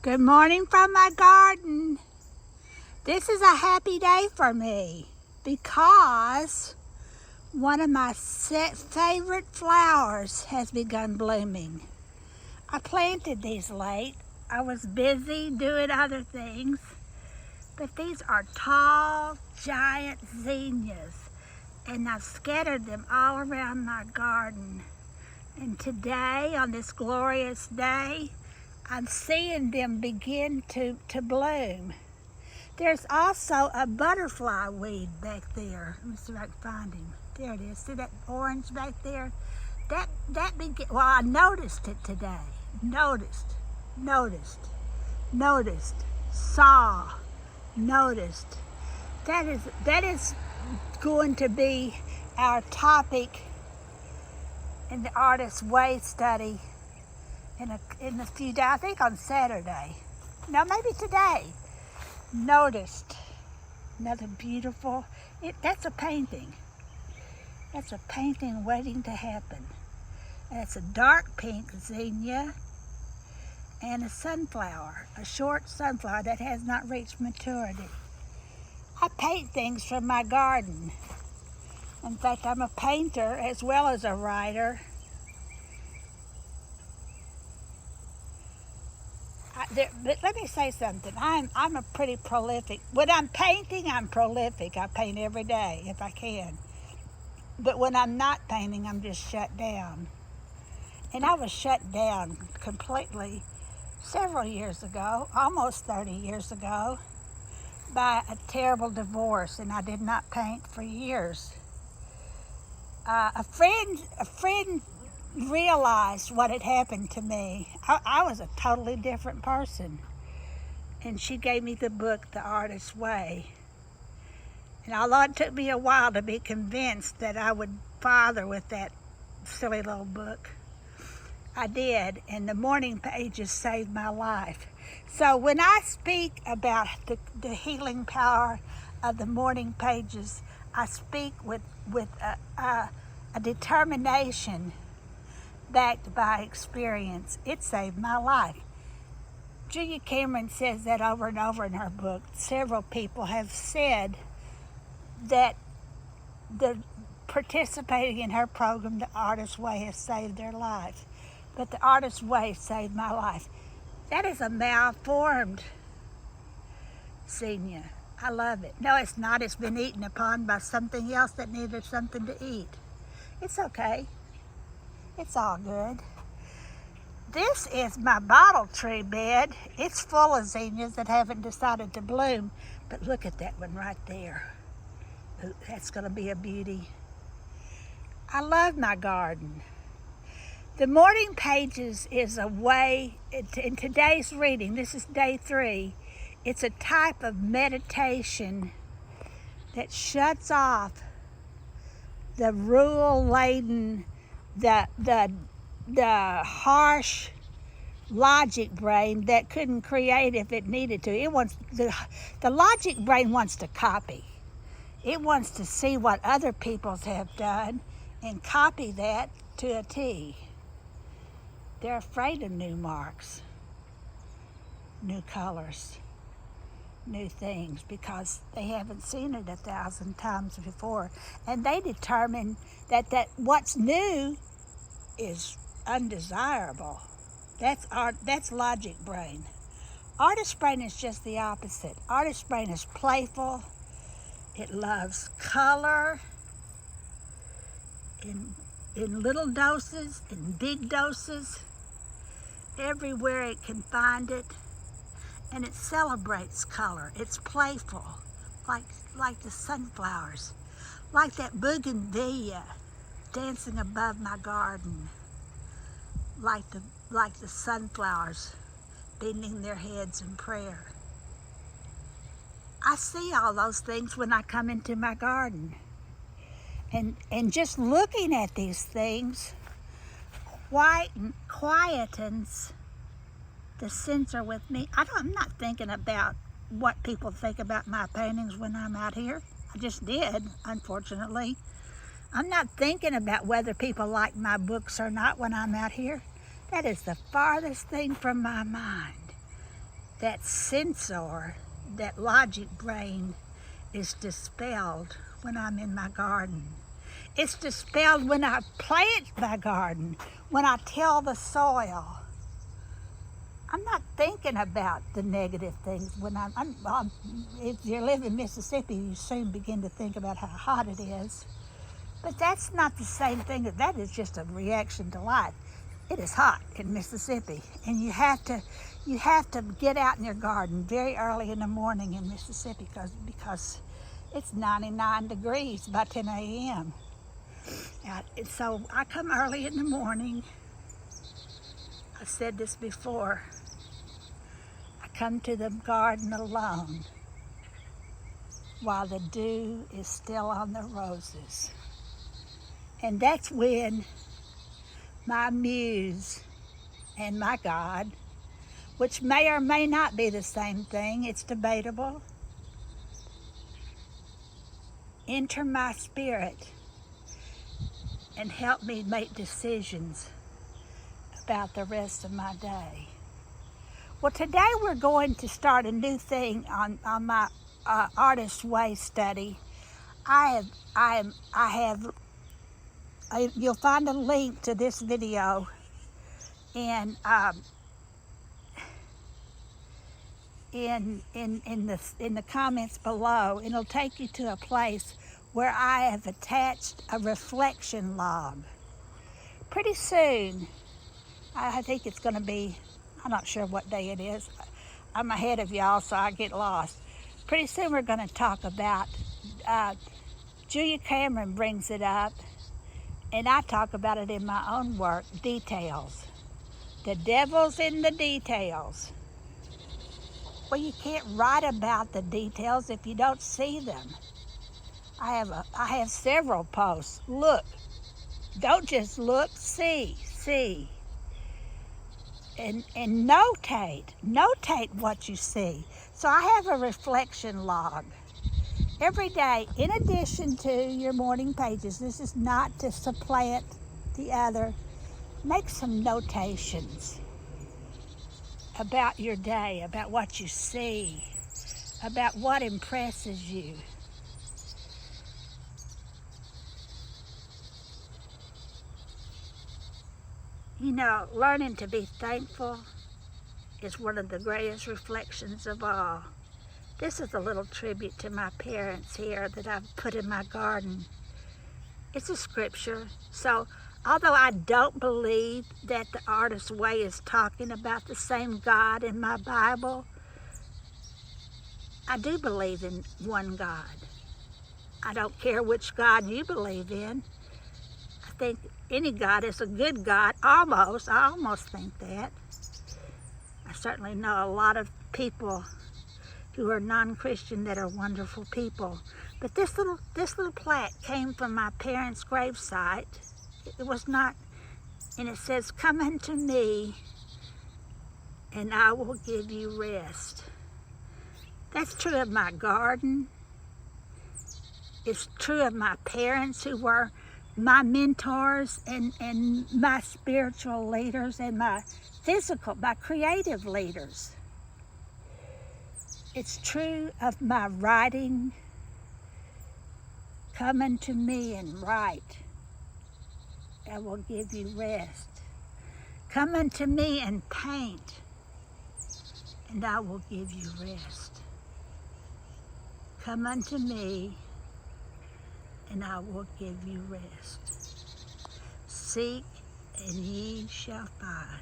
Good morning from my garden. This is a happy day for me because one of my favorite flowers has begun blooming. I planted these late. I was busy doing other things, but these are tall, giant zinnias, and I've scattered them all around my garden. And today, on this glorious day, I'm seeing them begin to bloom. There's also a butterfly weed back there. Let me see if I can find him. There it is. See that orange back there? Well, I noticed it today. Noticed, saw, noticed. That is going to be our topic in the Artist's Way study in a few days, I think on Saturday. No, maybe today. Noticed. Another beautiful, that's a painting. That's a painting waiting to happen. And it's a dark pink zinnia and a sunflower, a short sunflower that has not reached maturity. I paint things from my garden. In fact, I'm a painter as well as a writer. But let me say something. I'm a pretty prolific. When I'm painting, I'm prolific. I paint every day if I can. But when I'm not painting, I'm just shut down. And I was shut down completely several years ago, almost 30 years ago, by a terrible divorce, and I did not paint for years. A friend realized what had happened to me. I was a totally different person, and she gave me the book, The Artist's Way. And although it took me a while to be convinced that I would bother with that silly little book, I did, and the morning pages saved my life. So when I speak about the healing power of the morning pages, I speak with a determination backed by experience. It saved my life. Jacki Kellum says that over and over in her book. Several people have said that the participating in her program, The Artist's Way, has saved their life. But The Artist's Way saved my life. That is a malformed zinnia. I love it. No, it's not. It's been eaten upon by something else that needed something to eat. It's okay. It's all good. This is my bottle tree bed. It's full of zinnias that haven't decided to bloom. But look at that one right there. Ooh, that's going to be a beauty. I love my garden. The morning pages is a way, in today's reading, this is day 3, it's a type of meditation that shuts off the rule-laden, the harsh logic brain that couldn't create if it needed to. It wants the logic brain wants to copy. It wants to see what other peoples have done and copy that to a T. They're afraid of new marks, new colors, new things, because they haven't seen it 1,000 times before. And they determine that what's new is undesirable. That's logic brain. Artist brain is just the opposite. Artist brain is playful. It loves color in little doses, in big doses, everywhere it can find it. And it celebrates color. It's playful, like the sunflowers, like that bougainvillea dancing above my garden, like the sunflowers bending their heads in prayer. I see all those things when I come into my garden. And just looking at these things quietens the sensor with me. I'm not thinking about what people think about my paintings when I'm out here. I just did, unfortunately. I'm not thinking about whether people like my books or not when I'm out here. That is the farthest thing from my mind. that sensor, that logic brain is dispelled when I'm in my garden. It's dispelled when I plant my garden, when I till the soil. I'm not thinking about the negative things when if you live in Mississippi, you soon begin to think about how hot it is. But that's not the same thing. That is just a reaction to life. It is hot in Mississippi, and you have to get out in your garden very early in the morning in Mississippi because it's 99 degrees by 10 a.m. So I come early in the morning. I've said this before. I come to the garden alone while the dew is still on the roses. And that's when my muse and my God, which may or may not be the same thing, it's debatable, enter my spirit and help me make decisions about the rest of my day. Well, today we're going to start a new thing on my Artist Way study. You'll find a link to this video in the comments below. It'll take you to a place where I have attached a reflection log. Pretty soon, I think it's going to be, I'm not sure what day it is. I'm ahead of y'all, so I get lost. Pretty soon we're going to talk about, Julia Cameron brings it up, and I talk about it in my own work, details. The devil's in the details. Well, you can't write about the details if you don't see them. I have several posts. Look, don't just look, see. And notate what you see. So I have a reflection log. Every day, in addition to your morning pages, this is not to supplant the other, make some notations about your day, about what you see, about what impresses you. You know, learning to be thankful is one of the greatest reflections of all. This is a little tribute to my parents here that I've put in my garden. It's a scripture. So although I don't believe that the Artist's Way is talking about the same God in my Bible, I do believe in one God. I don't care which God you believe in. I think any God is a good God, almost. I almost think that. I certainly know a lot of people who are non-Christian that are wonderful people. But this little plaque came from my parents' gravesite. It was not, and it says, "Come unto me, and I will give you rest." That's true of my garden. It's true of my parents who were my mentors and my spiritual leaders and my physical, my creative leaders. It's true of my writing. Come unto me and write. I will give you rest. Come unto me and paint, and I will give you rest. Come unto me, and I will give you rest. Seek, and ye shall find.